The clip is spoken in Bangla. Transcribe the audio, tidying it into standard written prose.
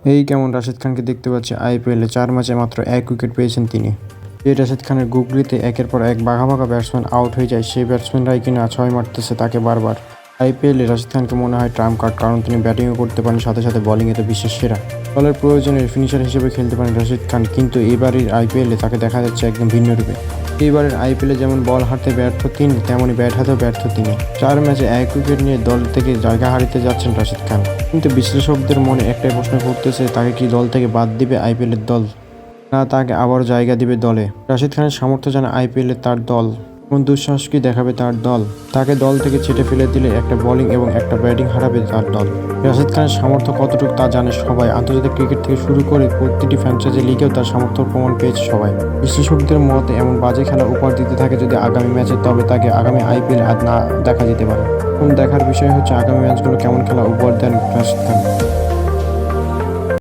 এই কেমন রাশিদ খানকে দেখতে পাচ্ছি আইপিএলে ৪ ম্যাচে মাত্র ১ উইকেট পেয়েছেন তিনি। যে রাশিদ খানের গুগলিতে একের পর এক বাঘা বাঘা ব্যাটসম্যান আউট হয়ে যায়, সেই ব্যাটসম্যানরাই কিনা ৬ মারতেছে তাকে বারবার। আইপিএলে রাশিদ খানকে মনে হয় ট্রাম্প কার্ড, কারণ তিনি ব্যাটিংও করতে পারেন, সাথে সাথে বোলিংয়ে তো বিশ্বের সেরা। দলের প্রয়োজনের ফিনিশার হিসেবে খেলতে পারেন রাশিদ খান, কিন্তু এবারের আইপিএলে তাকে দেখা যাচ্ছে একদম ভিন্ন রূপে। এইবারের আইপিএলে যেমন বল হাতে ব্যর্থ তিনি, তেমনই ব্যাট হাতেও ব্যর্থ তিনি। ৪ ম্যাচে ১ উইকেট নিয়ে দল থেকে জায়গা হারিতে যাচ্ছেন রাশিদ খান। কিন্তু বিশ্লেষকদের মনে একটাই প্রশ্ন করতেছে, তাকে কি দল থেকে বাদ দিবে আইপিএলের দল, না তাকে আবার জায়গা দিবে দলে? রাশিদ খানের সামর্থ্য জানে আইপিএলে তার দল, কোন দুঃসাহস কি দেখাবে তার দল। তাকে দল থেকে ছেটে ফেলে দিলে একটা বোলিং এবং একটা ব্যাটিং হারাবে তার দল। রাশিদ খানের সামর্থ্য কতটুকু তা জানে সবাই। আন্তর্জাতিক ক্রিকেট থেকে শুরু করে প্রতিটি ফ্র্যাঞ্চাইজি লিগেও তার সামর্থ্যের প্রমাণ পেয়েছে সবাই। বিশ্লেষকদের মতে এমন বাজে খেলা উপহার দিতে থাকে যদি আগামী ম্যাচে, তবে তাকে আগামী আইপিএল আর না দেখা যেতে পারে। এখন দেখার বিষয় হচ্ছে আগামী ম্যাচগুলো কেমন খেলা উপহার দেন রাশিদ খান।